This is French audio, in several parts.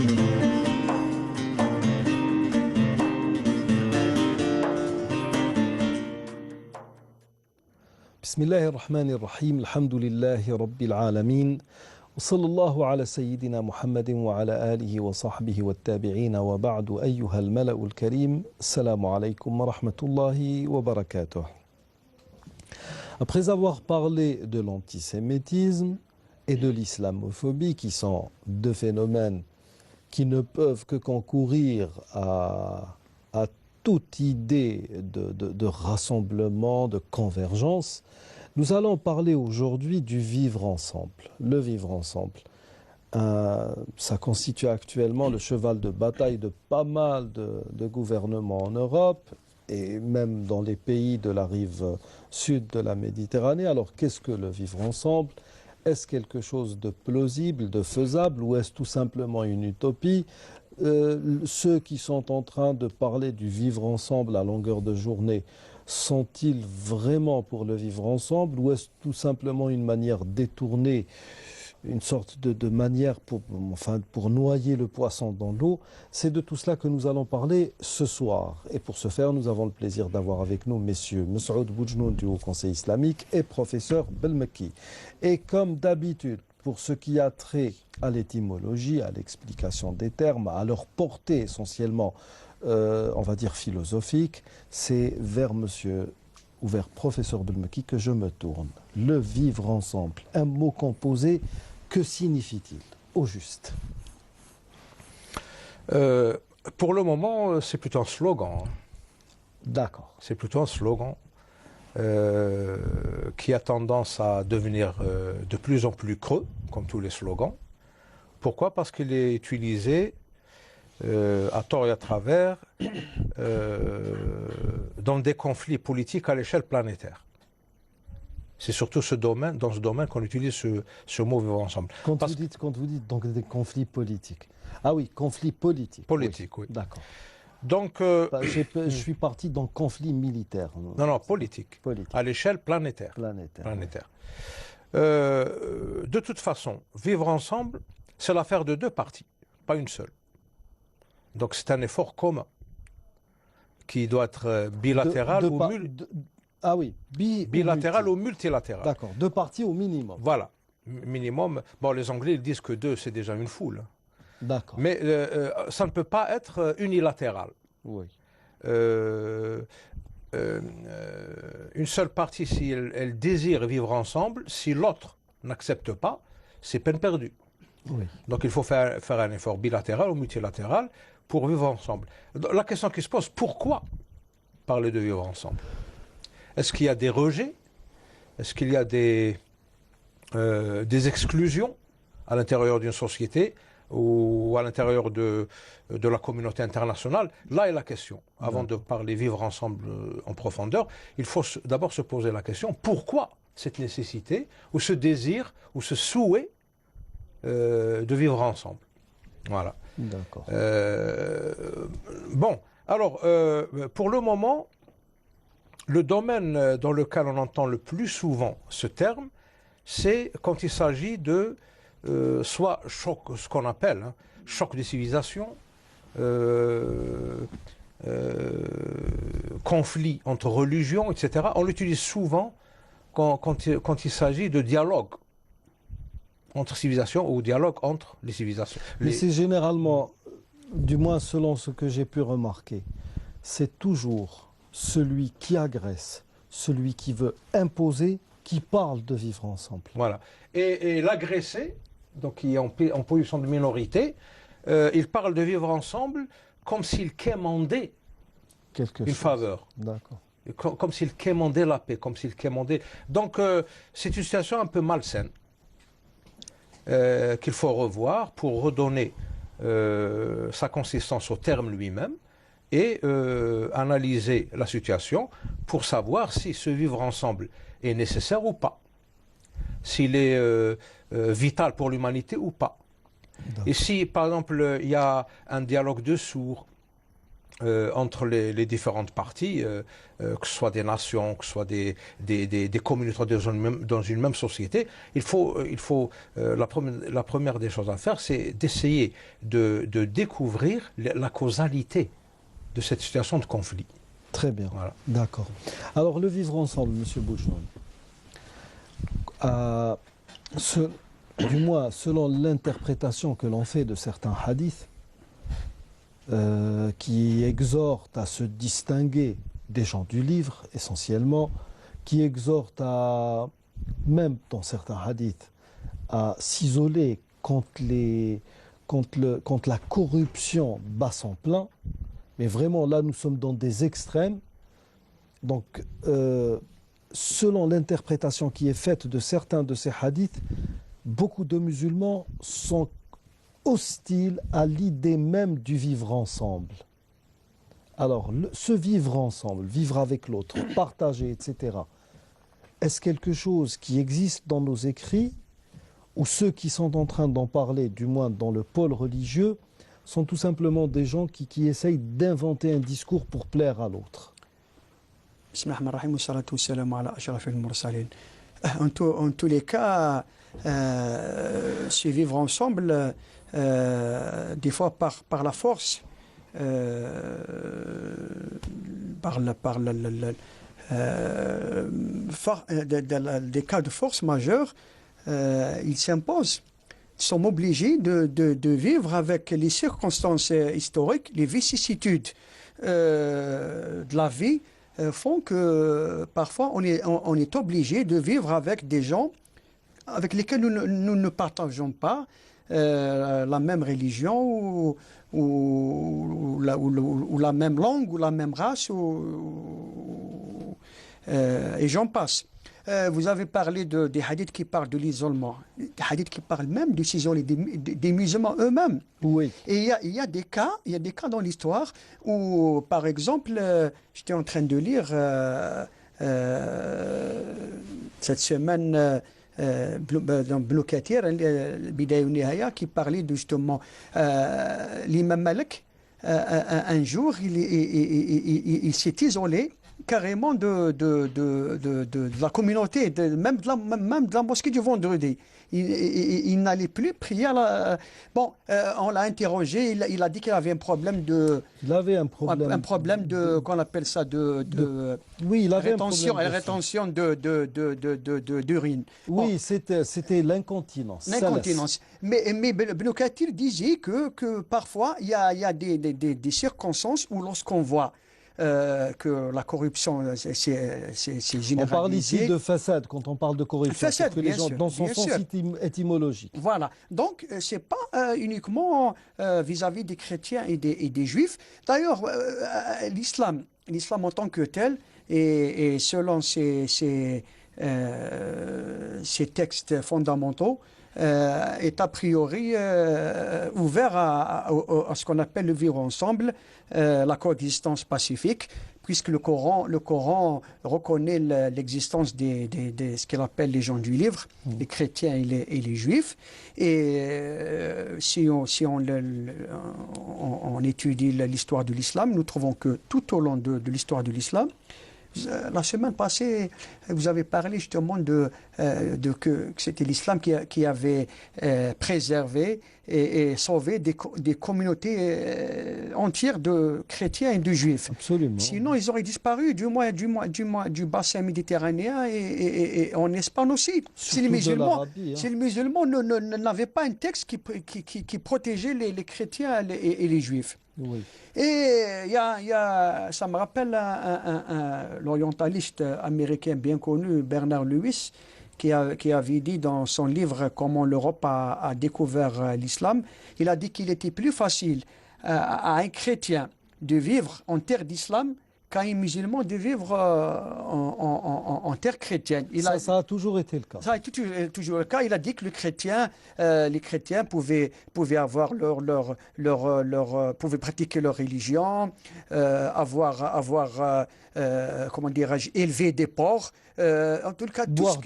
بسم الله الرحمن الرحيم الحمد لله رب العالمين وصلى الله على سيدنا محمد وعلى آله وصحبه والتابعين وبعد أيها الملأ الكريم السلام عليكم ورحمة الله وبركاته. Après avoir parlé de l'antisémitisme et de l'islamophobie qui sont deux phénomènes qui ne peuvent que concourir à toute idée de rassemblement, de convergence, nous allons parler aujourd'hui du vivre ensemble. Le vivre ensemble, ça constitue actuellement le cheval de bataille de pas mal de gouvernements en Europe et même dans les pays de la rive sud de la Méditerranée. Alors qu'est-ce que le vivre ensemble ? Est-ce quelque chose de plausible, de faisable ou est-ce tout simplement une utopie ? Ceux qui sont en train de parler du vivre ensemble à longueur de journée, sont-ils vraiment pour le vivre ensemble ou est-ce tout simplement une manière détournée, une sorte de manière pour noyer le poisson dans l'eau? C'est de tout cela que nous allons parler ce soir. Et pour ce faire, nous avons le plaisir d'avoir avec nous messieurs Moussaoud Boujnoun du Haut Conseil islamique et professeur Belmeki. Et comme d'habitude, pour ce qui a trait à l'étymologie, à l'explication des termes, à leur portée essentiellement, on va dire philosophique, c'est vers monsieur ou vers professeur Belmeki que je me tourne. Le vivre ensemble, un mot composé, que signifie-t-il au juste? Pour le moment, c'est plutôt un slogan. D'accord. C'est plutôt un slogan qui a tendance à devenir de plus en plus creux, comme tous les slogans. Pourquoi? Parce qu'il est utilisé à tort et à travers dans des conflits politiques à l'échelle planétaire. C'est surtout dans ce domaine qu'on utilise ce mot vivre ensemble. Quand vous dites donc des conflits politiques. Ah oui, conflits politiques. Politique, oui. D'accord. Donc, je suis parti dans conflit militaire. Non, politique. À l'échelle planétaire. De toute façon, vivre ensemble, c'est l'affaire de deux parties, pas une seule. Donc c'est un effort commun qui doit être bilatéral bilatéral ou multilatéral. D'accord, deux parties au minimum. Voilà, minimum. Bon, les Anglais ils disent que deux, c'est déjà une foule. D'accord. Mais ça ne peut pas être unilatéral. Oui. Une seule partie, si elle désire vivre ensemble, si l'autre n'accepte pas, c'est peine perdue. Oui. Donc il faut faire un effort bilatéral ou multilatéral pour vivre ensemble. La question qui se pose, pourquoi parler de vivre ensemble? Est-ce qu'il y a des rejets? Est-ce qu'il y a des exclusions à l'intérieur d'une société ou à l'intérieur de la communauté internationale? Là est la question. Avant de parler vivre ensemble en profondeur, il faut d'abord se poser la question, pourquoi cette nécessité ou ce désir ou ce souhait de vivre ensemble? Voilà. D'accord. Bon, alors, pour le moment, le domaine dans lequel on entend le plus souvent ce terme, c'est quand il s'agit de soit choc, ce qu'on appelle choc des civilisations, conflit entre religions, etc. On l'utilise souvent quand il s'agit de dialogue entre civilisations ou dialogue entre les civilisations. Mais c'est généralement, du moins selon ce que j'ai pu remarquer, c'est toujours celui qui agresse, celui qui veut imposer, qui parle de vivre ensemble. Voilà. Et l'agressé, donc qui est en position de minorité, il parle de vivre ensemble comme s'il quémandait une faveur. D'accord. Comme s'il quémandait la paix, comme s'il quémandait... Donc c'est une situation un peu malsaine qu'il faut revoir pour redonner sa consistance au terme lui-même et analyser la situation pour savoir si ce vivre ensemble est nécessaire ou pas, s'il est vital pour l'humanité ou pas. Et si, par exemple, il y a un dialogue de sourds entre les différentes parties, que ce soit des nations, que ce soit des communautés dans une même société. La première des choses à faire, c'est d'essayer de découvrir la causalité de cette situation de conflit. Très bien, Voilà. d'accord. Alors le vivre ensemble, Monsieur Bouchon, du moins selon l'interprétation que l'on fait de certains hadiths, qui exhortent à se distinguer des gens du livre, essentiellement, qui exhortent à, même dans certains hadiths, à s'isoler contre la corruption bat son plein. Mais vraiment, là, nous sommes dans des extrêmes. Donc, selon l'interprétation qui est faite de certains de ces hadiths, beaucoup de musulmans sont hostiles à l'idée même du vivre ensemble. Alors, ce vivre ensemble, vivre avec l'autre, partager, etc., est-ce quelque chose qui existe dans nos écrits, ou ceux qui sont en train d'en parler, du moins dans le pôle religieux, sont tout simplement des gens qui essayent d'inventer un discours pour plaire à l'autre? En tous les cas, se vivre ensemble, des fois par la force, des cas de force majeure, ils s'imposent. Ils sont obligés de vivre avec les circonstances historiques, les vicissitudes de la vie font que parfois on est obligé de vivre avec des gens avec lesquels nous ne partageons pas la même religion ou la même langue ou la même race et j'en passe. Vous avez parlé des hadiths qui parlent de l'isolement, des hadiths qui parlent même de s'isoler des musulmans eux-mêmes. Oui. Et il y a des cas dans l'histoire où, par exemple, j'étais en train de lire cette semaine dans Ibn Kathir, Bidaya wa Nihaya, qui parlait justement l'imam Malik. Un jour, il s'est isolé carrément de la communauté, même de la mosquée du vendredi. Il n'allait plus prier à la... Bon, on l'a interrogé, il a dit qu'il avait un problème de... Il avait un problème. Un problème de... qu'on appelle ça oui, il avait rétention, un rétention d'urine. Oui, bon. C'était l'incontinence. L'incontinence. Mais Ibn Kathir disait que parfois, il y a des circonstances où lorsqu'on voit que la corruption, c'est généralisé. On parle ici de façade quand on parle de corruption. Façade, que les gens, dans son sens étymologique. Voilà. Donc, ce n'est pas uniquement vis-à-vis des chrétiens et des juifs. D'ailleurs, l'islam en tant que tel, et selon ses textes fondamentaux, est a priori ouvert à ce qu'on appelle le vivre ensemble, la coexistence pacifique, puisque le Coran reconnaît l'existence de ce qu'il appelle les gens du livre, les chrétiens et les juifs. Et si on étudie l'histoire de l'islam, nous trouvons que tout au long de l'histoire de l'islam, la semaine passée, vous avez parlé justement que c'était l'islam qui avait préservé et sauvé des communautés entières de chrétiens et de juifs. Absolument. Sinon, ils auraient disparu du bassin méditerranéen et en Espagne aussi. Si les musulmans n'avaient pas un texte qui protégeait les chrétiens et les juifs. Oui. Et ça me rappelle l'orientaliste américain bien connu, Bernard Lewis, qui avait dit dans son livre « Comment l'Europe a découvert l'islam », il a dit qu'il était plus facile à un chrétien de vivre en terre d'islam qu'à un musulman de vivre en terre chrétienne. Ça a toujours été le cas. Ça a été toujours le cas. Il a dit que les chrétiens pouvaient avoir pouvaient pratiquer leur religion, comment dirais-je, élever des porcs, en tout cas tout ce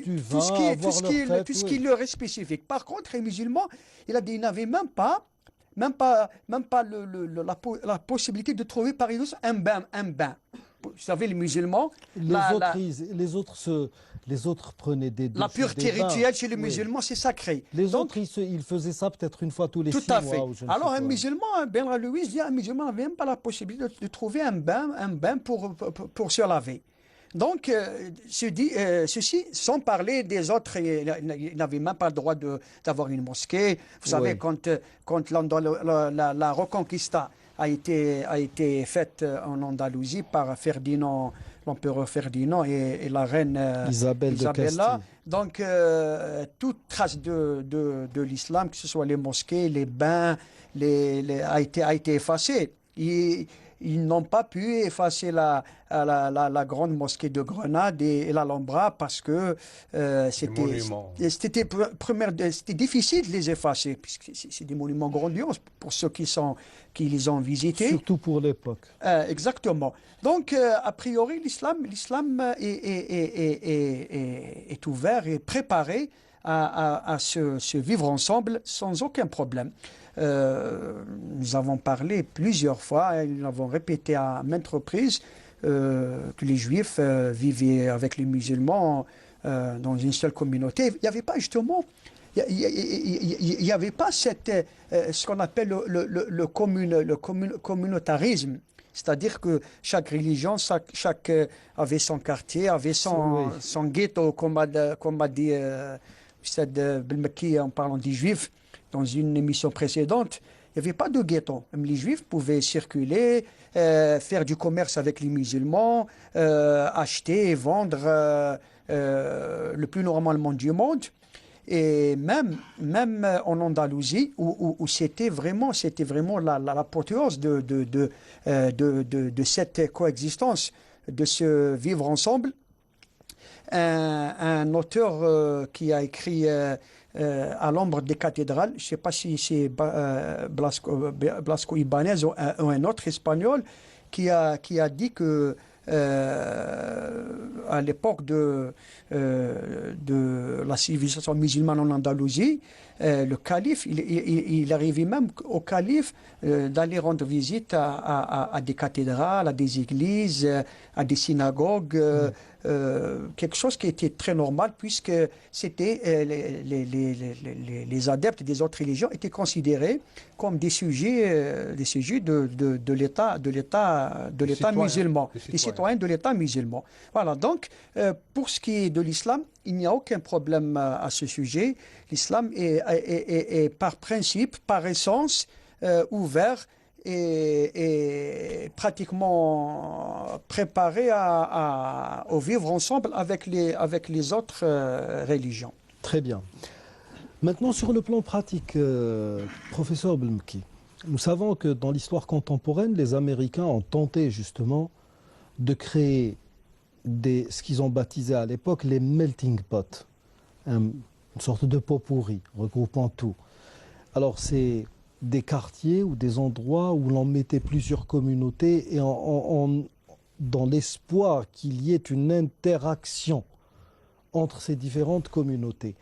qui leur est spécifique. Par contre, les musulmans, il a dit, ils n'avaient même pas la possibilité de trouver par exemple un bain. Vous savez, les musulmans, les autres prenaient la pureté des bains. rituelle chez les Oui. musulmans, c'est sacré. Les Donc, autres, ils faisaient ça peut-être une fois tous les tout 6 à mois. fait. Ou je ne Alors, sais un quoi. musulman, Ben Louis dit, un musulman n'avait même pas la possibilité de trouver un bain pour se laver. Donc, ceci, sans parler des autres, il n'avait même pas le droit d'avoir une mosquée. Vous savez, quand la Reconquista a été faite en Andalousie par Ferdinand, l'empereur Ferdinand et la reine Isabelle de Isabella. Castille. Donc, toute trace de l'islam, que ce soit les mosquées, les bains, a été effacée. Ils n'ont pas pu effacer la grande mosquée de Grenade et l'Alhambra parce que c'était difficile de les effacer, puisque c'est des monuments grandioses pour ceux qui les ont visités. Surtout pour l'époque. Exactement. Donc, a priori, l'islam est ouvert et préparé à se vivre ensemble sans aucun problème. Nous avons parlé plusieurs fois, et nous l'avons répété à maintes reprises, que les Juifs vivaient avec les musulmans dans une seule communauté. Il n'y avait pas justement, il n'y avait pas ce qu'on appelle le communautarisme. C'est-à-dire que chaque religion, chaque avait son quartier, avait son ghetto, comme a dit Ustad Belmeki en parlant des Juifs dans une émission précédente. Il n'y avait pas de ghetto. Même les Juifs pouvaient circuler, faire du commerce avec les musulmans, acheter et vendre le plus normalement du monde. Et même en Andalousie, où c'était vraiment l'apothéose de cette coexistence, de se vivre ensemble. Un auteur qui a écrit à l'ombre des cathédrales, je ne sais pas si c'est Blasco Ibáñez ou un autre espagnol, qui a dit que à l'époque de la civilisation musulmane en Andalousie, le calife, il arrivait même au calife d'aller rendre visite à des cathédrales, à des églises, à des synagogues, quelque chose qui était très normal puisque c'était les adeptes des autres religions étaient considérés comme des sujets de l'État musulman, des citoyens de l'État musulman. Voilà, donc pour ce qui est de l'islam, il n'y a aucun problème à ce sujet. L'islam est par principe, par essence, ouvert et pratiquement préparé au vivre ensemble avec les autres religions. Très bien. Maintenant, sur le plan pratique, professeur Belmeki, nous savons que dans l'histoire contemporaine, les Américains ont tenté justement de créer ce qu'ils ont baptisé à l'époque les melting pots, une sorte de pot pourri regroupant tout. Alors c'est des quartiers ou des endroits où l'on mettait plusieurs communautés et dans l'espoir qu'il y ait une interaction entre ces différentes communautés.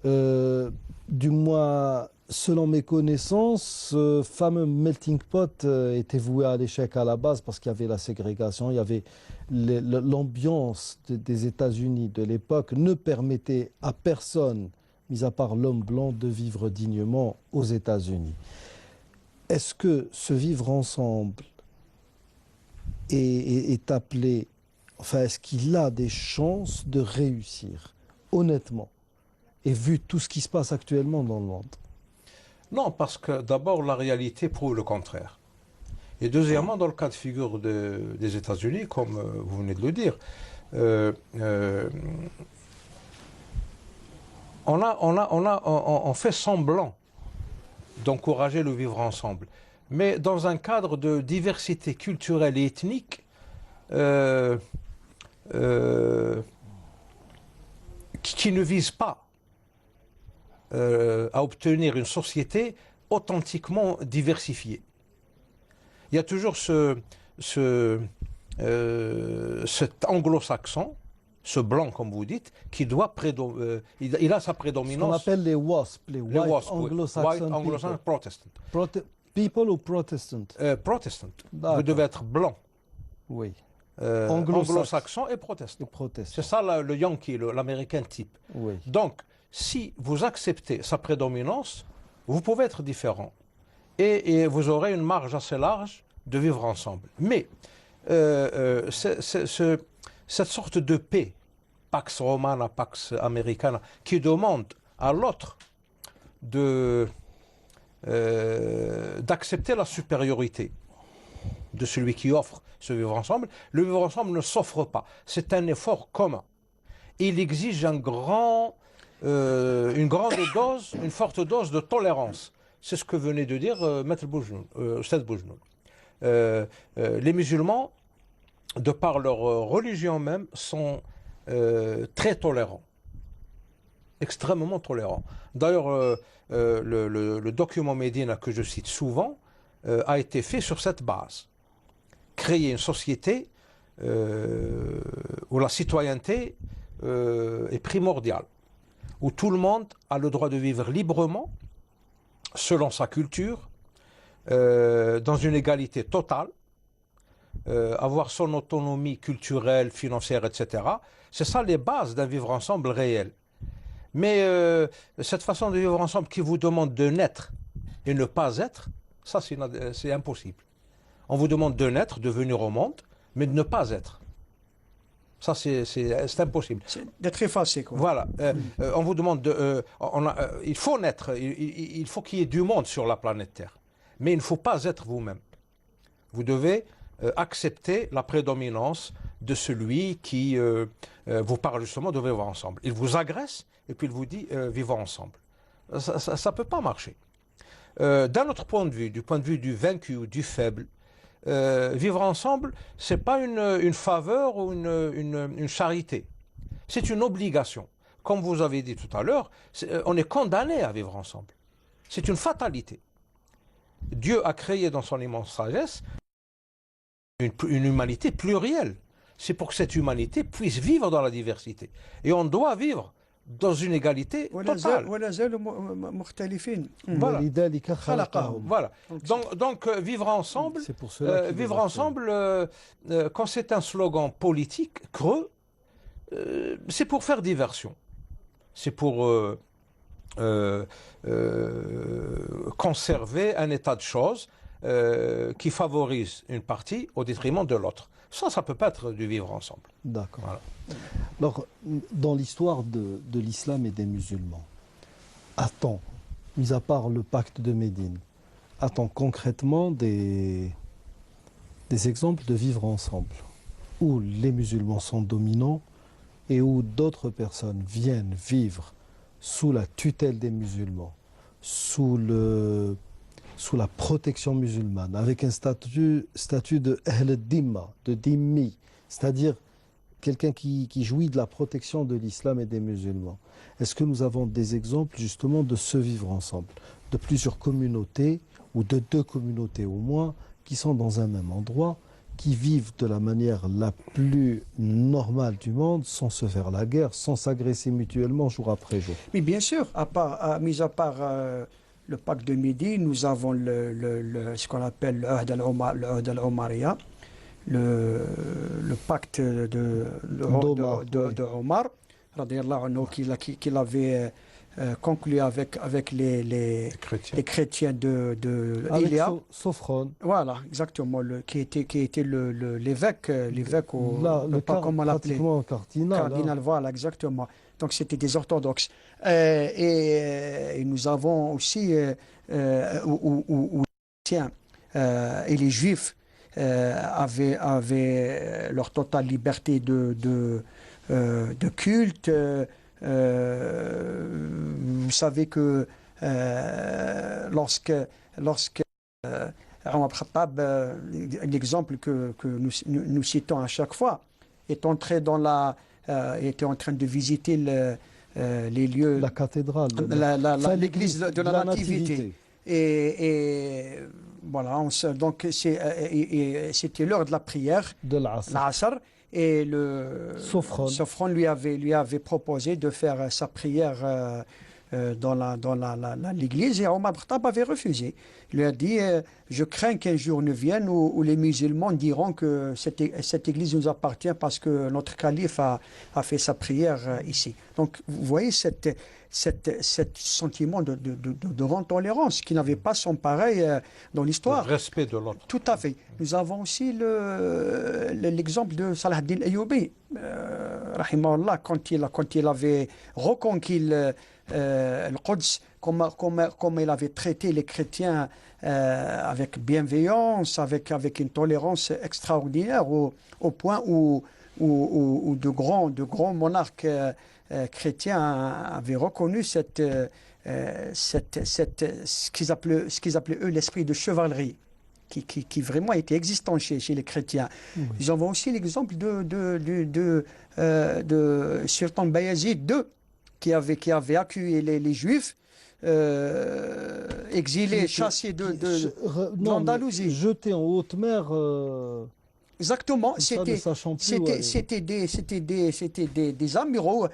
Du moins, selon mes connaissances, ce fameux melting pot était voué à l'échec à la base parce qu'il y avait la ségrégation, il y avait l'ambiance des États-Unis de l'époque ne permettait à personne, mis à part l'homme blanc, de vivre dignement aux États-Unis. Est-ce que ce vivre ensemble est appelé, enfin, est-ce qu'il a des chances de réussir, honnêtement, et vu tout ce qui se passe actuellement dans le monde? Non, parce que d'abord, la réalité prouve le contraire. Et deuxièmement, dans le cas de figure des États-Unis, comme vous venez de le dire, on fait semblant d'encourager le vivre ensemble, mais dans un cadre de diversité culturelle et ethnique qui ne vise pas à obtenir une société authentiquement diversifiée. Il y a toujours cet anglo-saxon, ce blanc, comme vous dites, qui doit il a sa Ce qu'on prédominance. appelle les WASP, les Les White WASP, oui. Anglo-Saxon White Anglo-Saxon people. Protestant. People ou Protestant? Protestant. Vous D'accord. devez être blanc. Oui, Anglo-saxon et protestant. les protestants. C'est ça le Yankee, l'américain type. Oui. Donc, si vous acceptez sa prédominance, vous pouvez être différent. Et vous aurez une marge assez large de vivre ensemble. Mais cette sorte de paix, Pax Romana, Pax Americana, qui demande à l'autre d'accepter la supériorité de celui qui offre ce vivre ensemble, le vivre ensemble ne s'offre pas. C'est un effort commun. Il exige une grande dose, une forte dose de tolérance. C'est ce que venait de dire Maître Boujnoun, Ustad Boujnoun. Les musulmans, de par leur religion même, sont très tolérants, extrêmement tolérants. D'ailleurs, le document Médine que je cite souvent a été fait sur cette base. Créer une société où la citoyenneté est primordiale, où tout le monde a le droit de vivre librement, selon sa culture, dans une égalité totale, avoir son autonomie culturelle, financière, etc. C'est ça les bases d'un vivre ensemble réel. Mais cette façon de vivre ensemble qui vous demande de naître et ne pas être, ça c'est impossible. On vous demande de naître, de venir au monde, mais de ne pas être. Ça, c'est impossible. D'être effacé, quoi. Voilà. On vous demande il faut naître, il faut qu'il y ait du monde sur la planète Terre. Mais il ne faut pas être vous-même. Vous devez accepter la prédominance de celui qui vous parle justement de vivre ensemble. Il vous agresse et puis il vous dit vivons ensemble. Ça ne peut pas marcher. D'un autre point de vue, du point de vue du vaincu ou du faible, vivre ensemble, ce n'est pas une faveur ou une charité. C'est une obligation. Comme vous avez dit tout à l'heure, on est condamné à vivre ensemble. C'est une fatalité. Dieu a créé dans son immense sagesse une humanité plurielle. C'est pour que cette humanité puisse vivre dans la diversité. Et on doit vivre dans une égalité totale. Voilà. Voilà. Donc vivre ensemble, vivre ensemble, quand c'est un slogan politique creux, c'est pour faire diversion. C'est pour conserver un état de choses qui favorise une partie au détriment de l'autre. Ça ne peut pas être du vivre ensemble. D'accord. Voilà. Alors, dans l'histoire de l'islam et des musulmans, a-t-on, mis à part le pacte de Médine, a-t-on concrètement des exemples de vivre ensemble, où les musulmans sont dominants et où d'autres personnes viennent vivre sous la tutelle des musulmans, sous la protection musulmane, avec un statut de Ahl al-Dimma, de Dhimmi, c'est-à-dire quelqu'un qui jouit de la protection de l'islam et des musulmans. Est-ce que nous avons des exemples justement de ce vivre ensemble, de plusieurs communautés, ou de deux communautés au moins, qui sont dans un même endroit, qui vivent de la manière la plus normale du monde, sans se faire la guerre, sans s'agresser mutuellement jour après jour? Mais bien sûr, mis à part le pacte de Médine, nous avons ce qu'on appelle le Ahd al-Omariya, le pacte de Omar, qu'il avait conclu avec les chrétiens de avec Ilia. Sophrone. Voilà, exactement, qui était l'évêque, comment l'appeler, cardinal, voilà, exactement. Donc c'était des orthodoxes. Et nous avons aussi où et les juifs avaient leur totale liberté de culte. Vous savez que lorsque Omar Khattab, l'exemple que nous citons à chaque fois, était en train de visiter les lieux, la cathédrale, l'église de la Nativité. Et voilà, donc c'était l'heure de la prière, de l'Asr. et le Sofron lui avait proposé de faire sa prière dans l'église, et Omar Khattab avait refusé. Il lui a dit je crains qu'un jour ne vienne où les musulmans diront que cette église nous appartient parce que notre calife a fait sa prière ici. Donc vous voyez ce sentiment de grande tolérance qui n'avait pas son pareil dans l'histoire. Le respect de l'autre. Tout à fait. Nous avons aussi l'exemple de Salah ad-Din Ayyubi, rahimahullah, quand il avait reconquis le Quds, comment il avait traité les chrétiens avec bienveillance, avec une tolérance extraordinaire, au point où de grands monarques chrétiens avaient reconnu ce qu'ils appelaient eux l'esprit de chevalerie, qui vraiment était existant chez les chrétiens. Oui. Nous avons aussi l'exemple de Sultan Bayazid II, qui avait accueilli les Juifs, exilés, chassés d'Andalousie. Jetés en haute mer. Exactement, c'était des amiraux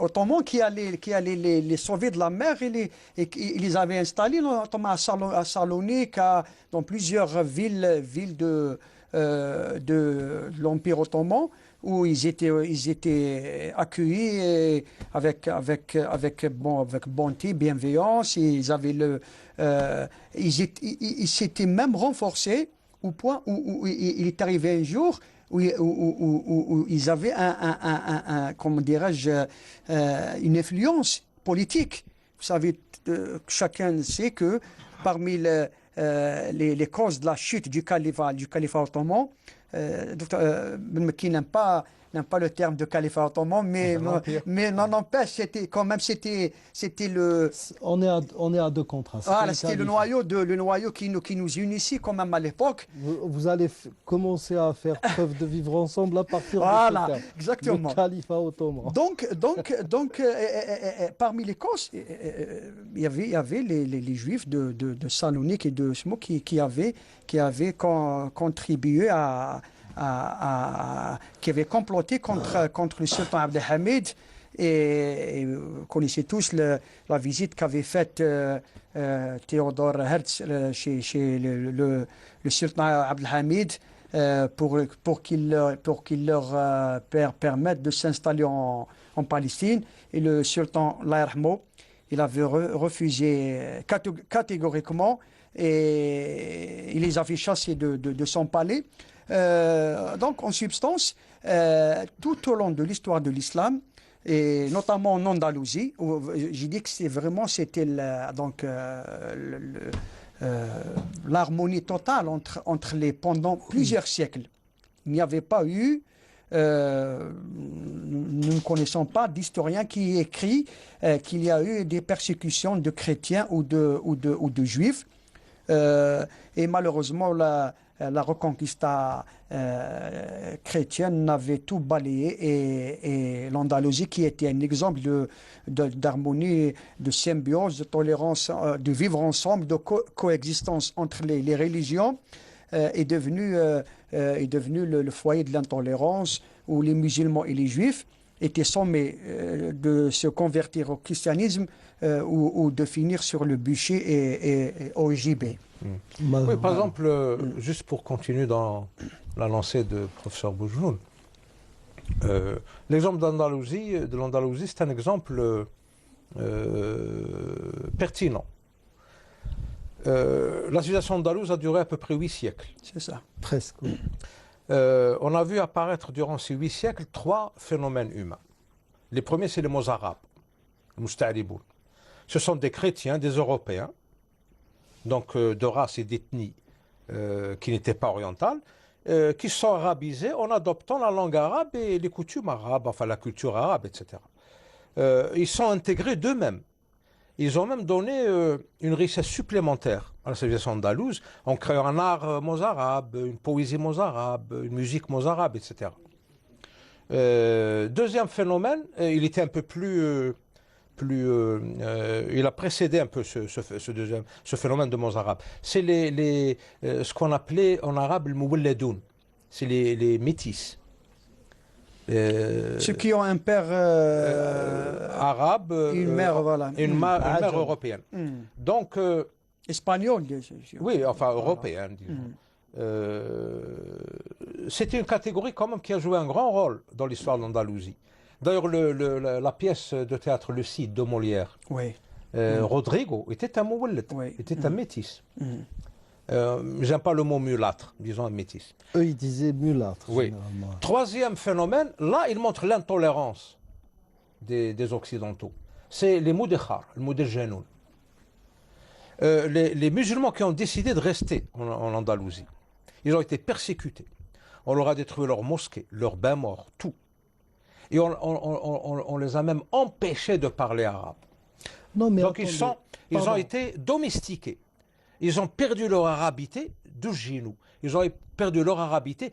ottomans qui allaient les sauver de la mer, et ils les avaient installés notamment à Salonique, dans plusieurs villes de l'Empire ottoman, où ils étaient accueillis avec bonté, bienveillance. Ils avaient ils s'étaient même renforcés au point où il est arrivé un jour où ils avaient comment dirais-je, une influence politique. Vous savez, chacun sait que parmi les causes de la chute du califat ottoman, qui n'aime pas le terme de califat ottoman, mais n'empêche, c'était le... On est à deux contrastes. Voilà, c'était le noyau qui nous unissait quand même à l'époque. Vous allez commencer à faire preuve de vivre ensemble à partir de ce terme, exactement. Le califat ottoman. Donc parmi les causes, il y avait les Juifs de Salonique et de Smo qui avaient contribué qui avait comploté contre le sultan Abdelhamid, et vous connaissez tous la visite qu'avait faite Théodore Herzl chez le sultan Abdelhamid pour qu'il leur permette de s'installer en Palestine. Et le sultan, Allah yarhamou, il avait refusé catégoriquement, et il les avait chassés de son palais. Donc, en substance, tout au long de l'histoire de l'islam, et notamment en Andalousie, où j'ai dit que c'était l'harmonie totale pendant plusieurs siècles. Il n'y avait pas eu, nous ne connaissons pas d'historien qui écrit qu'il y a eu des persécutions de chrétiens ou de juifs. Et malheureusement, la Reconquista chrétienne avait tout balayé, et l'Andalousie, qui était un exemple d'harmonie, de symbiose, de tolérance, de vivre ensemble, de coexistence entre les religions, est devenu le foyer de l'intolérance, où les musulmans et les juifs étaient sommés de se convertir au christianisme ou de finir sur le bûcher et au gibet. Oui, par exemple, juste pour continuer dans la lancée de professeur Boujnoul, l'exemple de l'Andalousie, c'est un exemple pertinent. La civilisation andalouse a duré à peu près 8 siècles. C'est ça. Presque. On a vu apparaître durant ces 8 siècles 3 phénomènes humains. Les premiers, c'est les Mozarabes, les Mousta'riboun. Ce sont des chrétiens, des Européens, donc de race et d'ethnie qui n'étaient pas orientales, qui sont arabisés en adoptant la langue arabe et les coutumes arabes, enfin la culture arabe, etc. Ils sont intégrés d'eux-mêmes. Ils ont même donné une richesse supplémentaire à la civilisation andalouse en créant un art mozarabe, une poésie mozarabe, une musique mozarabe, etc. Deuxième phénomène, il était un peu plus il a précédé un peu ce phénomène de mozarabe. C'est ce qu'on appelait en arabe le mouwalledoun, c'est les métis. Ceux qui ont un père arabe une mère, voilà. et une mère européenne. Donc, Espagnol. oui, enfin européenne, disons. C'était une catégorie quand même qui a joué un grand rôle dans l'histoire de l'Andalousie. D'ailleurs, la pièce de théâtre Le Cid de Molière, Oui. Rodrigo était un mouwellet, Oui. était un métis. J'aime pas le mot mulâtre, disons un métis. Eux, ils disaient mulâtre, Oui. généralement. Troisième phénomène, là, il montre l'intolérance des Occidentaux. C'est les Moudékhar, le Moudéjenoun. Les musulmans qui ont décidé de rester en Andalousie, ils ont été persécutés. On leur a détruit leurs mosquées, leurs bains morts, tout. Et on les a même empêchés de parler arabe. Non, mais Donc attendez, ils ont pardon. été domestiqués. Ils ont perdu leur arabité du genou. Ils ont perdu leur arabité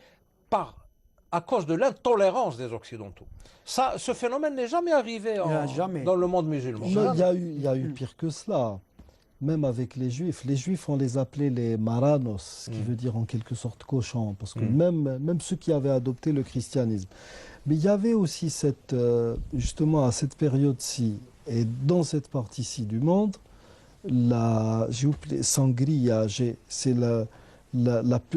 à cause de l'intolérance des Occidentaux. Ça, ce phénomène n'est jamais arrivé Jamais. dans le monde musulman. Non, il y a eu pire que cela. Même avec les Juifs. Les Juifs, on les appelait les maranos, ce qui veut dire en quelque sorte cochons, parce que même ceux qui avaient adopté le christianisme. Mais il y avait aussi justement à cette période-ci, et dans cette partie-ci du monde, j'ai oublié, sangria, c'est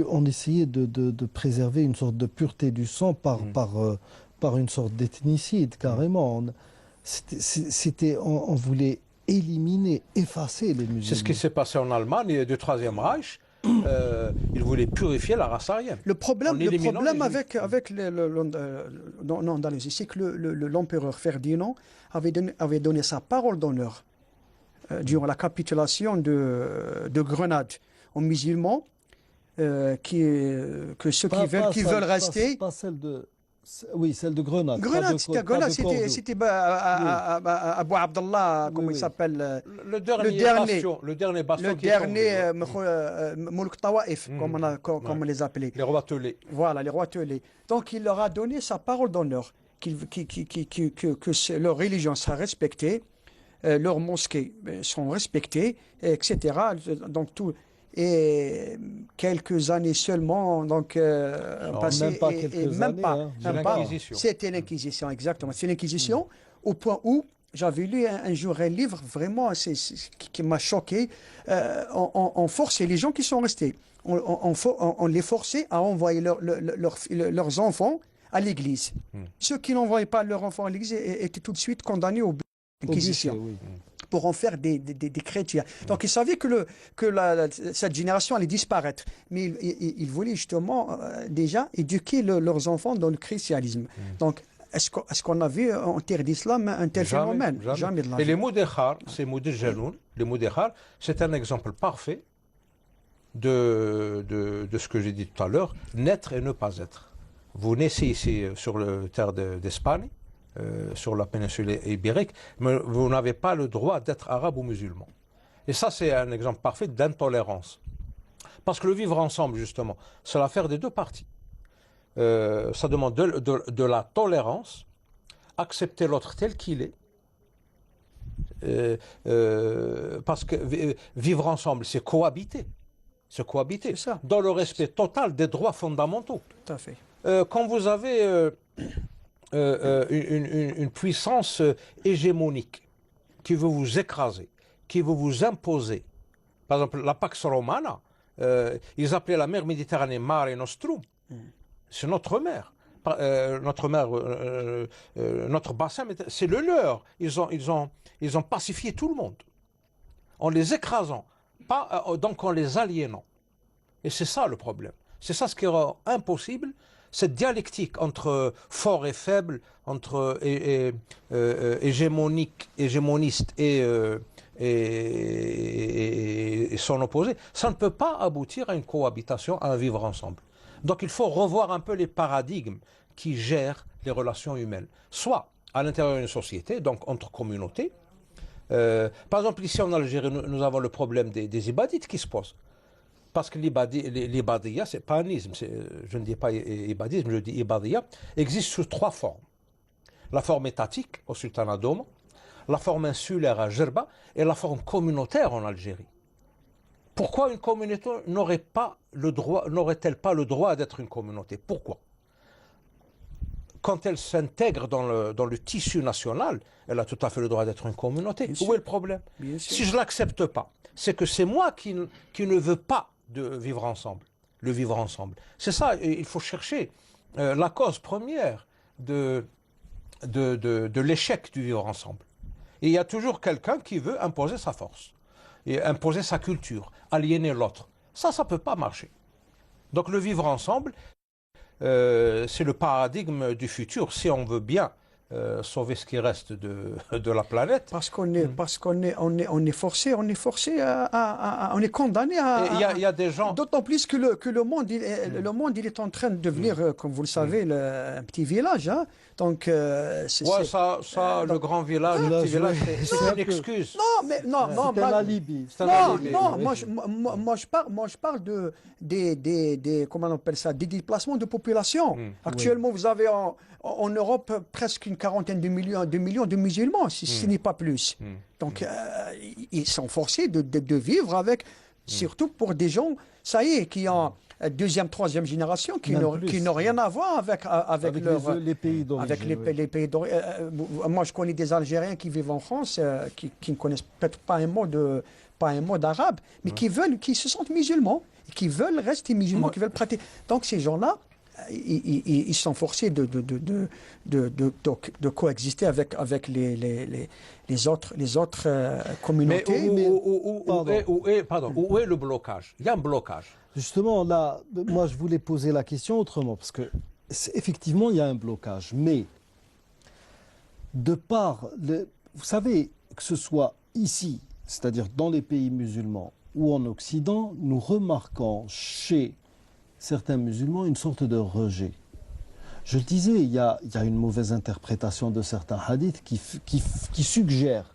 on essayait de préserver une sorte de pureté du sang par une sorte d'ethnicide, carrément. On voulait éliminer, effacer les musulmans. C'est ce qui s'est passé en Allemagne du Troisième Reich. Ils voulaient purifier la race aryenne. Le problème Juifs. avec l'Andalousie, c'est que l'empereur Ferdinand avait donné sa parole d'honneur durant la capitulation de Grenade aux musulmans, que ceux qui veulent rester. Pas celle de. Oui, celle de Grenade. Grenade, c'était Abou Abdallah, comment il s'appelle. Le dernier bastion qui est tombé. Moulk Tawaif, comme on les appelait. Les rois telés. Voilà, les rois telés. Donc il leur a donné sa parole d'honneur, que leur religion sera respectée, leurs mosquées sont respectées, etc. Donc tout. Et quelques années seulement, donc passé, même pas quelques années. C'est l'Inquisition. C'était l'Inquisition, exactement. C'est l'Inquisition au point où j'avais lu un jour un livre vraiment qui m'a choqué. On forçait les gens qui sont restés. On les forçait à envoyer leurs enfants à l'église. Ceux qui n'envoyaient pas leurs enfants à l'église étaient tout de suite condamnés au l'Inquisition. Oui. Pour en faire des chrétiens. Donc ils savaient que cette génération allait disparaître. Mais ils voulaient justement déjà éduquer leurs enfants dans le christianisme. Donc est-ce qu'on a vu en terre d'islam un tel phénomène? Jamais de la vie. Et les Moudékhar, c'est Moudéjanoun, les Moudékhar, c'est un exemple parfait de ce que j'ai dit tout à l'heure, naître et ne pas être. Vous naissez ici sur le terre d'Espagne, sur la péninsule ibérique, mais vous n'avez pas le droit d'être arabe ou musulman. Et ça, c'est un exemple parfait d'intolérance. Parce que le vivre ensemble, justement, c'est l'affaire des deux parties. Ça demande de la tolérance, accepter l'autre tel qu'il est. Parce que vivre ensemble, c'est cohabiter. C'est cohabiter. C'est ça. Dans le respect total des droits fondamentaux. Tout à fait. Quand vous avez une puissance hégémonique qui veut vous écraser, qui veut vous imposer. Par exemple, la Pax Romana, ils appelaient la mer Méditerranée Mare Nostrum. C'est notre mer. Notre bassin, c'est le leur. Ils ont pacifié tout le monde. En les écrasant, donc en les aliénant. Et c'est ça le problème. C'est ça ce qui rend impossible cette dialectique entre fort et faible, entre hégémoniste et son opposé. Ça ne peut pas aboutir à une cohabitation, à un vivre ensemble. Donc il faut revoir un peu les paradigmes qui gèrent les relations humaines. Soit à l'intérieur d'une société, donc entre communautés. Par exemple, ici en Algérie, nous avons le problème des ibadites qui se posent. Parce que l'ibadiyya, ce n'est pas un isme, je ne dis pas ibadisme, je dis ibadiyya, existe sous trois formes. La forme étatique au sultanat d'Oman, la forme insulaire à Jerba et la forme communautaire en Algérie. Pourquoi une communauté n'aurait-elle pas le droit d'être une communauté? Pourquoi? Quand elle s'intègre dans le tissu national, elle a tout à fait le droit d'être une communauté. Où est le problème? Si je ne l'accepte pas, c'est que c'est moi qui ne veux pas de vivre ensemble, le vivre ensemble. C'est ça, il faut chercher la cause première de l'échec du vivre ensemble. Et il y a toujours quelqu'un qui veut imposer sa force, et imposer sa culture, aliéner l'autre. Ça ne peut pas marcher. Donc le vivre ensemble, c'est le paradigme du futur, si on veut bien sauver ce qui reste de la planète. Parce qu'on est forcé, on est condamné à. Il y a des gens. D'autant plus que le monde, il est en train de devenir, comme vous le savez, un petit village. Hein. Donc, le grand village, le petit village, c'est une excuse. Non, mais non, c'est la Libye. Non, moi je parle des comment on appelle ça, des déplacements de population. Actuellement, vous avez en Europe presque une quarantaine de millions de musulmans, si ce n'est pas plus. Donc, ils sont forcés de vivre avec, surtout pour des gens, ça y est, qui ont deuxième, troisième génération, qui n'ont rien à voir avec les pays d'origine. Avec les pays d'origine. Moi, je connais des Algériens qui vivent en France, qui ne connaissent peut-être pas un mot d'arabe, mais qui se sentent musulmans, qui veulent rester musulmans, qui veulent pratiquer. Donc, ces gens-là, ils sont forcés de coexister avec les autres communautés. Où est le blocage? Il y a un blocage. Justement, là, moi, je voulais poser la question autrement, parce que effectivement, il y a un blocage, mais de par, vous savez, que ce soit ici, c'est-à-dire dans les pays musulmans ou en Occident, nous remarquons chez certains musulmans une sorte de rejet. Je le disais, il y a une mauvaise interprétation de certains hadiths qui suggèrent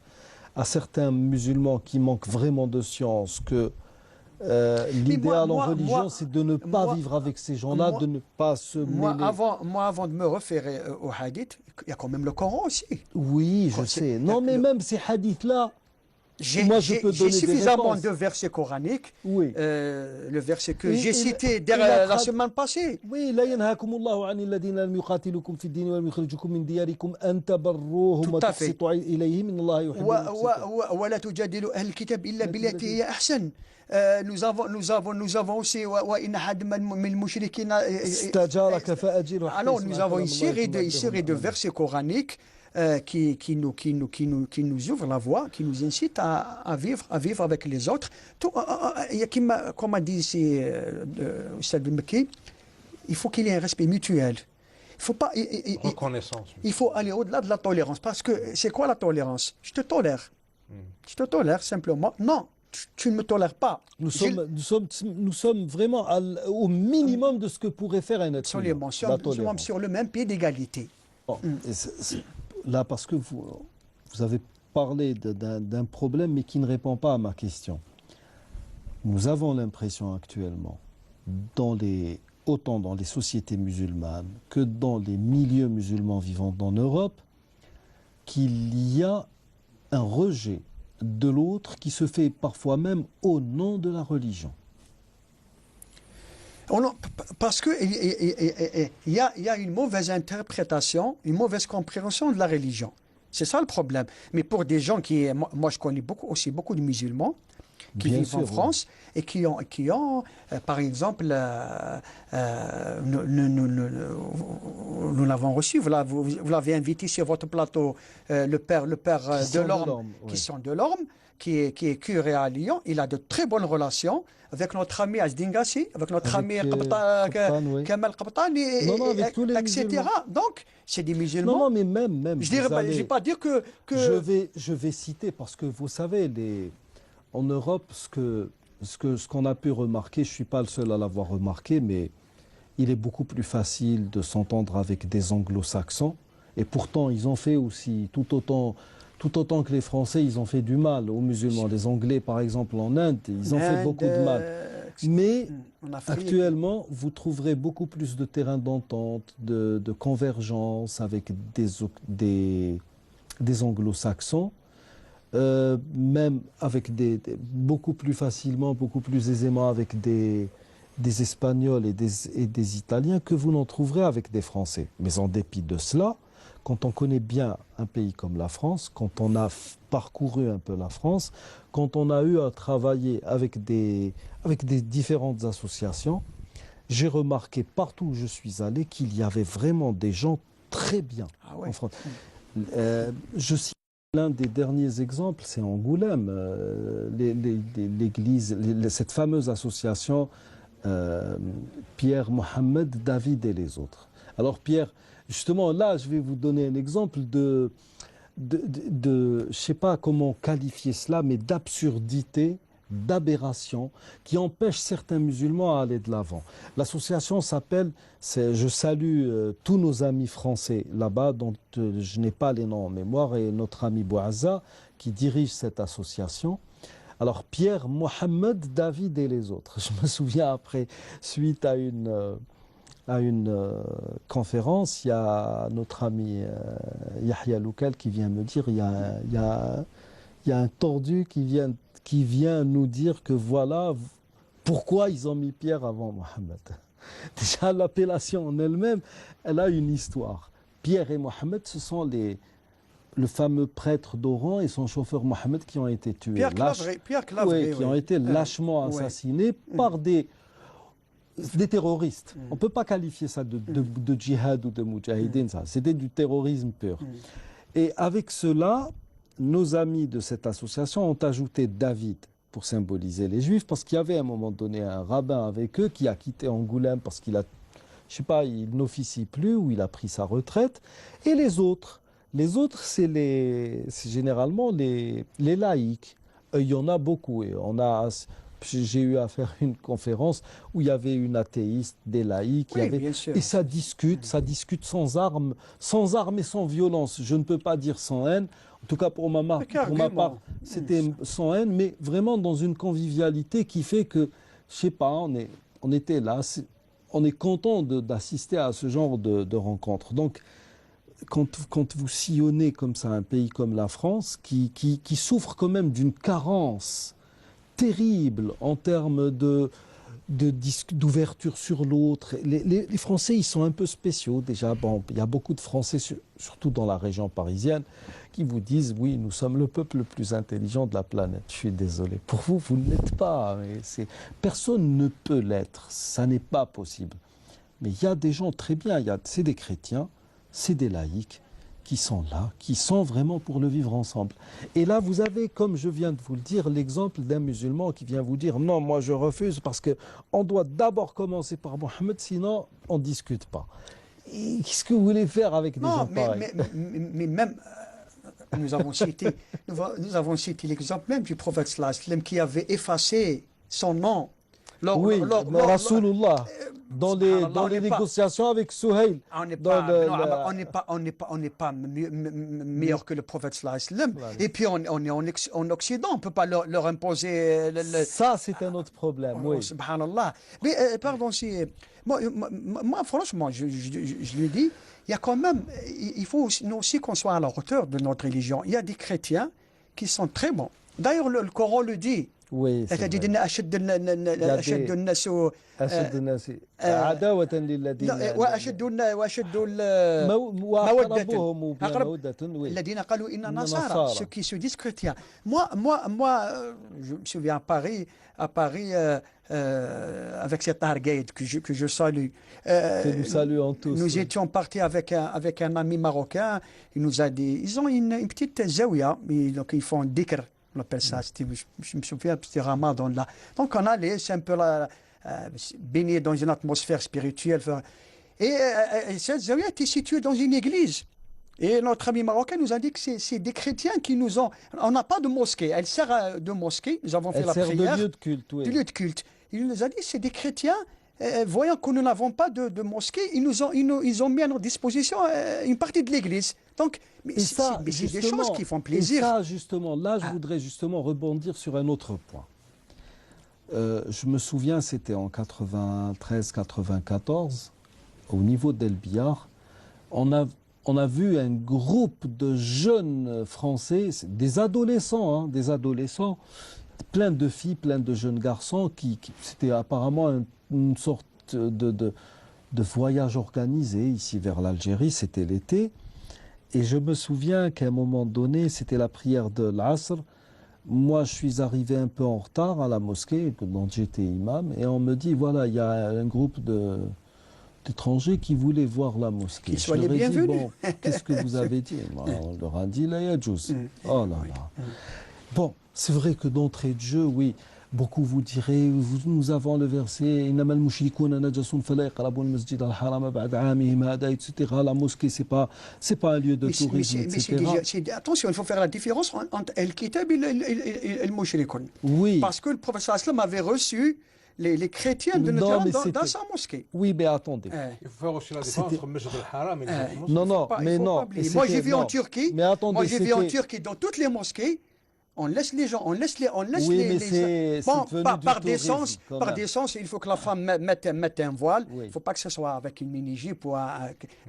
à certains musulmans qui manquent vraiment de science que l'idéal en religion, c'est de ne pas vivre avec ces gens-là, de ne pas se mêler. Avant de me référer aux hadiths, il y a quand même le Coran aussi. Oui, je sais. Non, mais même ces hadiths-là, moi, je peux donner suffisamment de versets coraniques. Oui. Le verset que j'ai cité la semaine passée. Oui, لا ينهاكم الله عن الذين لم يقاتلوكم في الدين ولم يخرجوكم من دياركم أن تبروهم وتقسطوا إليهم إن الله يحب المقسطين. ولا تجادلوا أهل الكتاب إلا بالتي هي أحسن. Nous avons aussi وإن أحد من المشركين استجارك فأجره. Alors nous avons une série de versets coraniques qui nous ouvre la voie, qui nous incite à vivre avec les autres. Comme a dit ici Oustad Mekki, il faut qu'il y ait un respect mutuel. Il faut pas, reconnaissance. Il faut aller au-delà de la tolérance. Parce que c'est quoi la tolérance? Je te tolère. Je te tolère simplement. Non, tu ne me tolères pas. Nous sommes vraiment au minimum de ce que pourrait faire un être humain. Nous sommes sur le même pied d'égalité. Bon, là, parce que vous avez parlé d'un problème, mais qui ne répond pas à ma question. Nous avons l'impression actuellement, autant dans les sociétés musulmanes que dans les milieux musulmans vivant en Europe, qu'il y a un rejet de l'autre qui se fait parfois même au nom de la religion. Parce qu'il y a une mauvaise interprétation, une mauvaise compréhension de la religion. C'est ça le problème. Mais pour des gens moi je connais aussi beaucoup de musulmans qui vivent en France et qui ont par exemple, nous l'avons reçu, vous l'avez invité sur votre plateau, le père de l'Orme, qui sont de l'Orme, qui est curé à Lyon. Il a de très bonnes relations avec notre ami Azdingassi, avec notre ami Kamal Qabtan, etc. Donc, c'est des musulmans. Non, mais même. Je ne vais pas dire que... Je vais citer, parce que vous savez, en Europe, ce qu'on a pu remarquer, je ne suis pas le seul à l'avoir remarqué, mais il est beaucoup plus facile de s'entendre avec des anglo-saxons. Et pourtant, ils ont fait aussi, tout autant que les Français, ils ont fait du mal aux musulmans. Les Anglais, par exemple, en Inde, ils ont fait beaucoup de mal. Mais actuellement, vous trouverez beaucoup plus de terrain d'entente, de convergence avec des anglo-saxons. même avec beaucoup plus facilement, beaucoup plus aisément avec des Espagnols et des Italiens que vous n'en trouverez avec des Français. Mais en dépit de cela, quand on connaît bien un pays comme la France, quand on a parcouru un peu la France, quand on a eu à travailler avec des différentes associations, j'ai remarqué partout où je suis allé qu'il y avait vraiment des gens très bien en France. Je cite l'un des derniers exemples, c'est Angoulême, l'église, cette fameuse association Pierre, Mohamed, David et les autres. Alors Pierre, justement là, je vais vous donner un exemple je ne sais pas comment qualifier cela, mais d'absurdité, d'aberration, qui empêche certains musulmans à aller de l'avant. L'association s'appelle, je salue tous nos amis français là-bas, dont je n'ai pas les noms en mémoire, et notre ami Bouazza, qui dirige cette association. Alors Pierre, Mohamed, David et les autres. Je me souviens après, suite à une conférence, il y a notre ami Yahya Loukal qui vient me dire, il y a un tordu qui vient nous dire que voilà pourquoi ils ont mis Pierre avant Mohamed. Déjà l'appellation en elle-même, elle a une histoire. Pierre et Mohamed, ce sont le fameux prêtre d'Oran et son chauffeur Mohamed qui ont été tués. Pierre Clavré, qui ont été lâchement assassinés par des terroristes. On ne peut pas qualifier ça de djihad ou de moudjahidine, ça. C'était du terrorisme pur. Et avec cela, nos amis de cette association ont ajouté David pour symboliser les Juifs, parce qu'il y avait à un moment donné un rabbin avec eux qui a quitté Angoulême parce qu'il a, je sais pas, il n'officie plus ou il a pris sa retraite. Et les autres, c'est généralement les laïcs. Il y en a beaucoup. Et j'ai eu à faire une conférence où il y avait une athéiste, des laïcs, et ça discute sans armes et sans violence. Je ne peux pas dire sans haine. En tout cas, pour ma part, c'était sans haine, mais vraiment dans une convivialité qui fait que, je sais pas, on était là, on est content d'assister à ce genre de rencontres. Donc, quand vous sillonnez comme ça un pays comme la France, qui souffre quand même d'une carence terrible en termes d'ouverture sur l'autre. Les Français, ils sont un peu spéciaux déjà. Bon, il y a beaucoup de Français, surtout dans la région parisienne, qui vous disent « Oui, nous sommes le peuple le plus intelligent de la planète. » Je suis désolé. Pour vous, vous ne l'êtes pas. Personne ne peut l'être. Ça n'est pas possible. Mais il y a des gens très bien. C'est des chrétiens, c'est des laïcs qui sont là, qui sont vraiment pour le vivre ensemble. Et là, vous avez, comme je viens de vous le dire, l'exemple d'un musulman qui vient vous dire « Non, moi je refuse parce qu'on doit d'abord commencer par Mohammed, sinon on ne discute pas. » Qu'est-ce que vous voulez faire avec des gens pareils? Mais même, nous avons cité l'exemple même du prophète sallallahu alayhi wa sallam qui avait effacé son nom. Rasulullah, dans les négociations avec Souhaïl. On n'est pas meilleur que le prophète sallallahu alayhi wa sallam. Voilà. Et puis on est en Occident, on ne peut pas leur imposer... Ça, c'est un autre problème, oui. Subhanallah. Mais pardon, moi, franchement, je lui dis, il y a quand même, il faut aussi qu'on soit à la hauteur de notre religion. Il y a des chrétiens qui sont très bons. D'ailleurs, le Coran le dit. Oui, c'est vrai. أشد الناس عداوة للذين وأقربهم مودة الذين قالوا إننا نصارى, ceux qui se disent chrétiens. Moi, je me souviens à Paris avec cette Argaïd que je salue. Que nous saluons tous. Nous étions partis avec un ami marocain. Il nous a dit, ils ont une petite zaouia, donc ils font dhikr. On appelle ça, je me souviens, c'était Ramadan là. Donc on allait, c'est un peu baigné dans une atmosphère spirituelle. Et cette zaouia était située dans une église. Et notre ami marocain nous a dit que c'est des chrétiens qui nous ont... On n'a pas de mosquée, elle sert de mosquée, nous avons fait la prière. Elle sert de lieu de culte, oui. De lieu de culte. Il nous a dit que c'est des chrétiens, voyant que nous n'avons pas de mosquée, ils ont mis à notre disposition une partie de l'église. Donc, c'est des choses qui font plaisir. Et ça, justement, là, je voudrais justement rebondir sur un autre point. Je me souviens, c'était en 93-94, au niveau d'El Biar, on a vu un groupe de jeunes Français, des adolescents, plein de filles, plein de jeunes garçons, c'était apparemment une sorte de voyage organisé ici vers l'Algérie, c'était l'été. Et je me souviens qu'à un moment donné, c'était la prière de l'Asr. Moi, je suis arrivé un peu en retard à la mosquée, dont j'étais imam, et on me dit, voilà, il y a un groupe d'étrangers qui voulaient voir la mosquée. Qu'ils soient les bienvenus. Bon, qu'est-ce que vous avez dit? On leur a dit, la yajouz. Oh là là. Bon, c'est vrai que d'entrée de jeu, oui, beaucoup vous direz, nous avons le verset إنما المشركون نجس فلا يقربوا المسجد الحرام بعد عامهم هذا, etc. La mosquée, c'est pas un lieu de tourisme, etc. Attention, il faut faire la différence entre El-Kitab et le Mushrikun. Oui. Parce que le prophète sallam avait reçu les chrétiens de Najran dans sa mosquée. Oui, mais attendez. Il faut faire aussi la différence entre le Masjid al-Haram et le mosquée. Non, mais non. Moi, j'ai vu en Turquie, mais attendez, moi, j'ai vu en Turquie, dans toutes les mosquées, on laisse les gens, on laisse oui, les... Bon, par décence, il faut que la femme mette un voile. Il ne faut pas que ce soit avec une mini-jupe,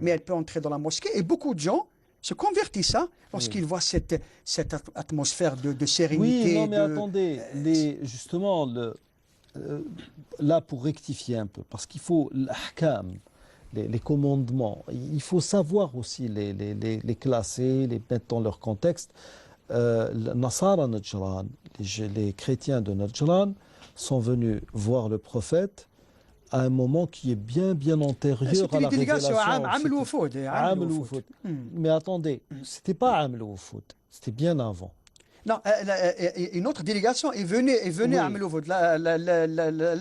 mais elle peut entrer dans la mosquée. Et beaucoup de gens se convertissent lorsqu'ils voient cette atmosphère de sérénité. Oui, non, mais attendez, justement, là, pour rectifier un peu, parce qu'il faut l'ahkam, les commandements, il faut savoir aussi les classer, les mettre dans leur contexte. Nasara Najran, les chrétiens de Najran sont venus voir le prophète à un moment qui est bien antérieur à la révélation. Mais attendez, c'était pas Am al-Wufud, c'était bien avant. Non, une autre délégation est venue à Am al-Wufud.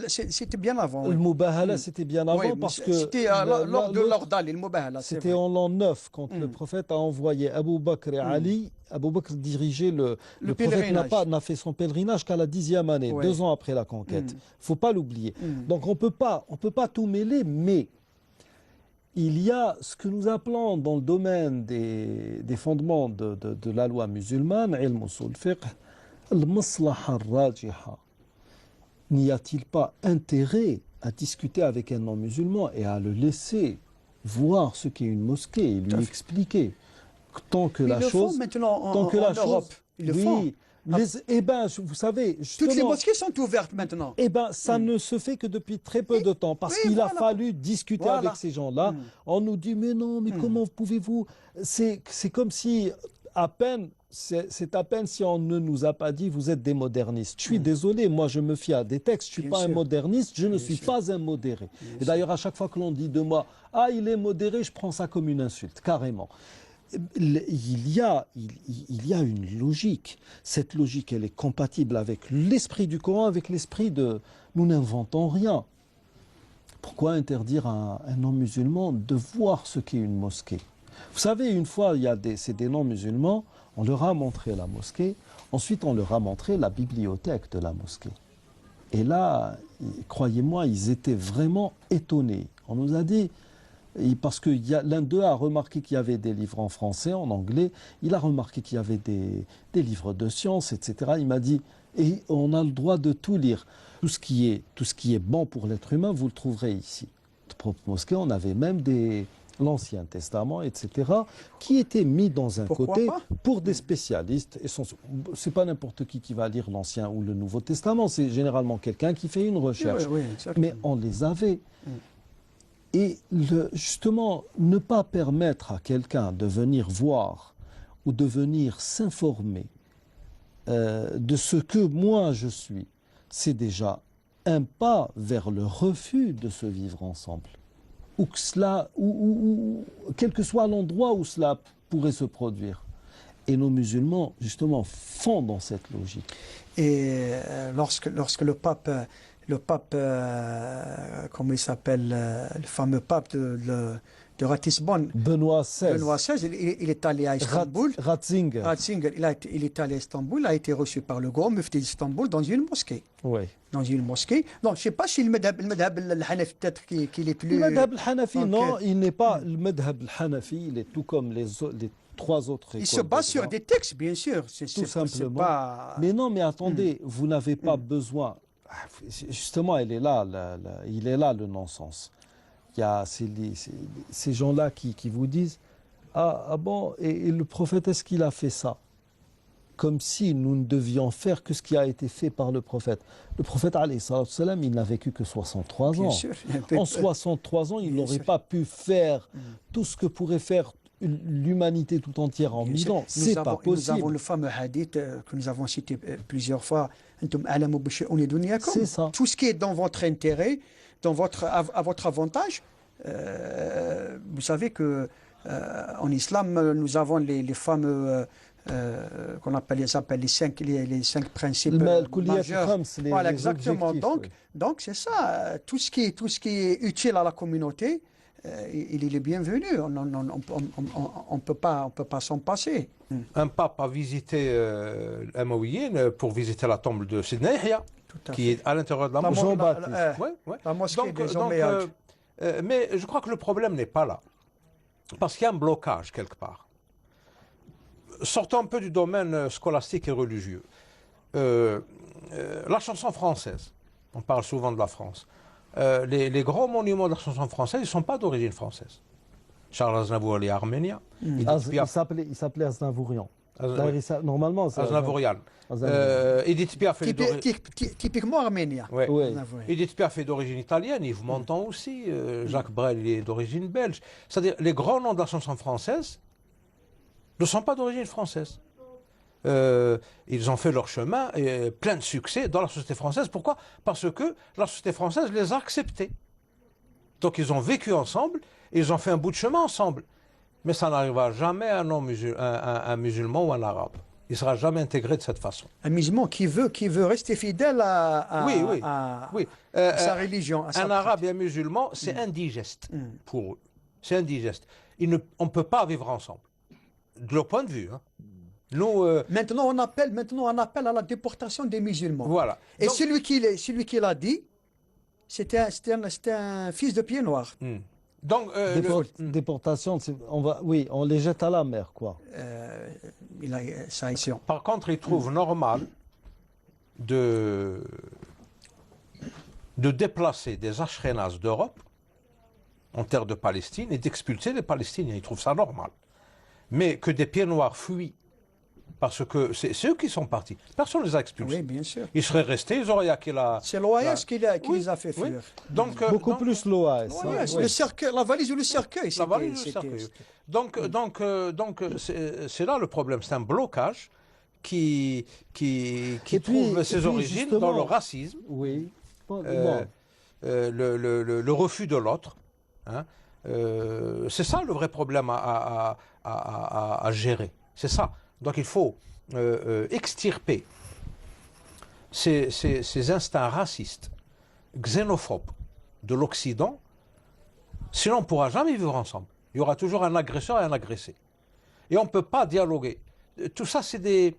C'était bien avant. Le Mubahala, c'était bien avant parce que c'était lors de l'Ordal, le Mubahala. C'était en l'an 9 quand le prophète a envoyé Abu Bakr et Ali. Abu Bakr dirigeait le prophète n'a fait son pèlerinage qu'à la 10e année, 2 ans après la conquête. Faut pas l'oublier. Donc on peut pas tout mêler, mais il y a ce que nous appelons dans le domaine des fondements de la loi musulmane, ilm usul fiqh, al-maslaha ar-rajiha. N'y a-t-il pas intérêt à discuter avec un non-musulman et à le laisser voir ce qu'est une mosquée et lui expliquer tant que la chose, tant que la chose, ils le font. Eh ben, vous savez, toutes les mosquées sont ouvertes maintenant. Eh ben, ça ne se fait que depuis très peu de temps, parce qu'il a fallu discuter avec ces gens-là. On nous dit, mais non, mais comment pouvez-vous? C'est comme si, c'est à peine si on ne nous a pas dit, vous êtes des modernistes. Je suis désolé, moi je me fie à des textes, je ne suis pas un moderniste, je ne suis pas un modéré. Et d'ailleurs, à chaque fois que l'on dit de moi, ah, il est modéré, je prends ça comme une insulte, carrément. Il y a une logique. Cette logique, elle est compatible avec l'esprit du Coran, avec l'esprit de nous n'inventons rien. Pourquoi interdire à un non-musulman de voir ce qu'est une mosquée? Vous savez, une fois, c'est des non-musulmans, on leur a montré la mosquée, ensuite on leur a montré la bibliothèque de la mosquée. Et là, croyez-moi, ils étaient vraiment étonnés. On nous a dit... parce que l'un d'eux a remarqué qu'il y avait des livres en français, en anglais, il a remarqué qu'il y avait des livres de sciences, etc. Il m'a dit, et on a le droit de tout lire. Tout ce qui est bon pour l'être humain, vous le trouverez ici. De propre mosquée, on avait même l'Ancien Testament, etc., qui étaient mis dans un côté pour des spécialistes. C'est pas n'importe qui va lire l'Ancien ou le Nouveau Testament, c'est généralement quelqu'un qui fait une recherche. Mais on les avait. Et justement, ne pas permettre à quelqu'un de venir voir ou de venir s'informer de ce que moi je suis, c'est déjà un pas vers le refus de se vivre ensemble. Ou quel que soit l'endroit où cela pourrait se produire. Et nos musulmans, justement, font dans cette logique. Et lorsque le pape, comment il s'appelle, le fameux pape de Ratisbonne, Benoît XVI, il est allé à Istanbul. Ratzinger, il est allé à Istanbul, a été reçu par le grand mufti d'Istanbul dans une mosquée. Oui. Dans une mosquée. Non, je ne sais pas si le madhab al-Hanafi, peut-être qu'il est plus... Le madhab al-Hanafi, non, il n'est pas... Le madhab al-Hanafi, il est tout comme les 3 autres écoles. Il se base sur des textes, bien sûr. Tout simplement. Mais non, mais attendez, vous n'avez pas besoin... Justement, il est là le non-sens. Il y a ces gens-là qui vous disent Ah bon, et le prophète, est-ce qu'il a fait ça? Comme si nous ne devions faire que ce qui a été fait par le prophèt. Le prophète, alayhi salatu wassalam, il n'a vécu que 63 Bien ans. sûr. En 63 ans, il Bien n'aurait sûr. pas pu faire tout ce que pourrait faire l'humanité tout entière en Bien 1000 sûr. ans. C'est pas Nous avons possible. le fameux hadith que nous avons cité plusieurs fois. Antum a'lamu bi shu'uni dunyakum. C'est ça. Tout ce qui est dans votre intérêt, à votre avantage. Vous savez que en islam, nous avons les fameux qu'on appelle les cinq principes majeurs. Voilà, exactement. Donc c'est ça. Tout ce qui est utile à la communauté, il est bienvenu. On peut pas s'en passer. Un pape a visité l'Amaouiyine pour visiter la tombe de Sidna Yahya, qui est à l'intérieur de la mosquée. Jean-Baptiste. La mosquée des Omeyyades. Mais je crois que le problème n'est pas là. Parce qu'il y a un blocage quelque part. Sortons un peu du domaine scolastique et religieux. La chanson française, on parle souvent de la France. Les grands monuments de la chanson française, ils ne sont pas d'origine française. Charles Aznavour est arménien. Il s'appelait Aznavourian. Normalement, c'est Aznavourian. Edith Piaf est typiquement arménien. Ouais. Oui. Edith Piaf est d'origine italienne, Yves Montand aussi, Jacques Brel il est d'origine belge. C'est-à-dire les grands noms de la chanson française ne sont pas d'origine française. Ils ont fait leur chemin et plein de succès dans la société française. Pourquoi? Parce que la société française les a acceptés. Donc ils ont vécu ensemble, et ils ont fait un bout de chemin ensemble. Mais ça n'arrivera jamais à un musulman ou un arabe. Il ne sera jamais intégré de cette façon. Un musulman qui veut rester fidèle à sa religion. Un arabe et un musulman, c'est indigeste pour eux. C'est indigeste. On ne peut pas vivre ensemble. De leur point de vue. Hein. Nous, maintenant, on appelle à la déportation des musulmans. Voilà. Et donc, celui qui l'a dit, c'était un fils de pied noir. Donc, déportation, on les jette à la mer, quoi. Par contre, il trouve normal de déplacer des Ashkénazes d'Europe en terre de Palestine et d'expulser les Palestiniens. Il trouve ça normal. Mais que des pieds noirs fuient, parce que c'est eux qui sont partis. Personne ne les a expulsés. Oui, bien sûr. Ils seraient restés, ils auraient acquis la... C'est l'OAS qui les a fait fuir. Donc, beaucoup plus l'OAS. Le cercueil, la valise ou le cercueil. La valise ou le cercueil. Donc c'est là le problème. C'est un blocage qui trouve ses origines dans le racisme, le refus de l'autre. Hein. C'est ça le vrai problème à gérer. C'est ça. Donc il faut extirper ces instincts racistes, xénophobes de l'Occident, sinon on ne pourra jamais vivre ensemble. Il y aura toujours un agresseur et un agressé. Et on ne peut pas dialoguer. Tout ça, c'est des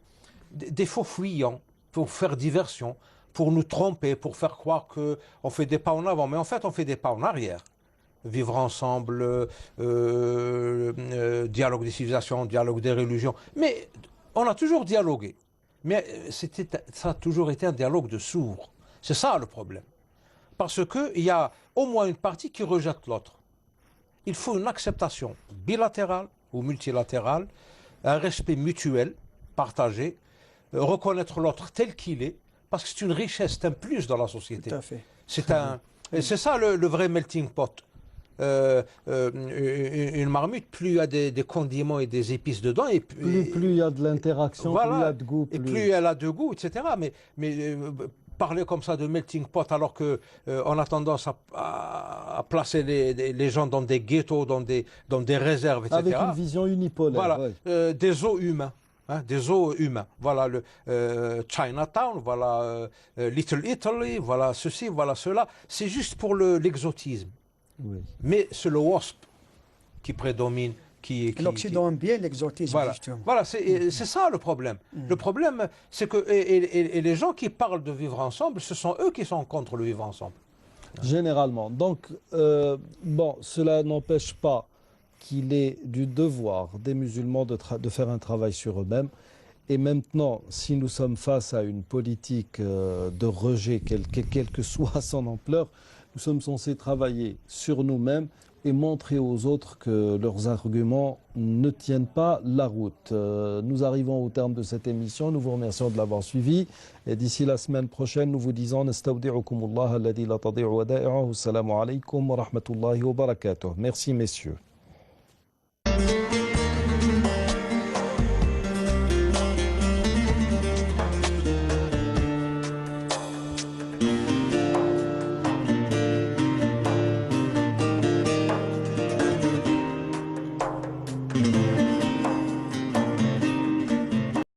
faux fuyants pour faire diversion, pour nous tromper, pour faire croire qu'on fait des pas en avant. Mais en fait, on fait des pas en arrière. Vivre ensemble, dialogue des civilisations, dialogue des religions. Mais on a toujours dialogué. Mais ça a toujours été un dialogue de sourds. C'est ça le problème. Parce qu'il y a au moins une partie qui rejette l'autre. Il faut une acceptation bilatérale ou multilatérale, un respect mutuel, partagé, reconnaître l'autre tel qu'il est, parce que c'est une richesse, c'est un plus dans la société. Tout à fait. C'est ça le vrai melting pot. Une marmite, plus il y a des condiments et des épices dedans, et plus il y a de l'interaction, voilà, plus il y a de goût. Et plus elle a de goût, etc. Mais parler comme ça de melting pot alors qu'on a tendance à placer les gens dans des ghettos, dans des réserves, etc. Avec une vision unipolaire. Voilà, des eaux humains. Hein, des eaux humains. Voilà le Chinatown, voilà Little Italy, voilà ceci, voilà cela. C'est juste pour l'exotisme. Oui. Mais c'est le WASP qui prédomine. L'Occident aime bien l'exotisme, voilà. justement. Voilà, c'est ça le problème. Le problème, c'est que et les gens qui parlent de vivre ensemble, ce sont eux qui sont contre le vivre ensemble. Généralement. Donc, cela n'empêche pas qu'il est du devoir des musulmans de faire un travail sur eux-mêmes. Et maintenant, si nous sommes face à une politique de rejet, quelle que soit son ampleur, Nous sommes censés travailler sur nous-mêmes et montrer aux autres que leurs arguments ne tiennent pas la route. Nous arrivons au terme de cette émission. Nous vous remercions de l'avoir suivi. Et d'ici la semaine prochaine, nous vous disons Nastawdi'ukumullah alladhi la tadi'u wada'i'uhu. Assalamu alaykum wa rahmatullahi wa barakatuh. Merci messieurs.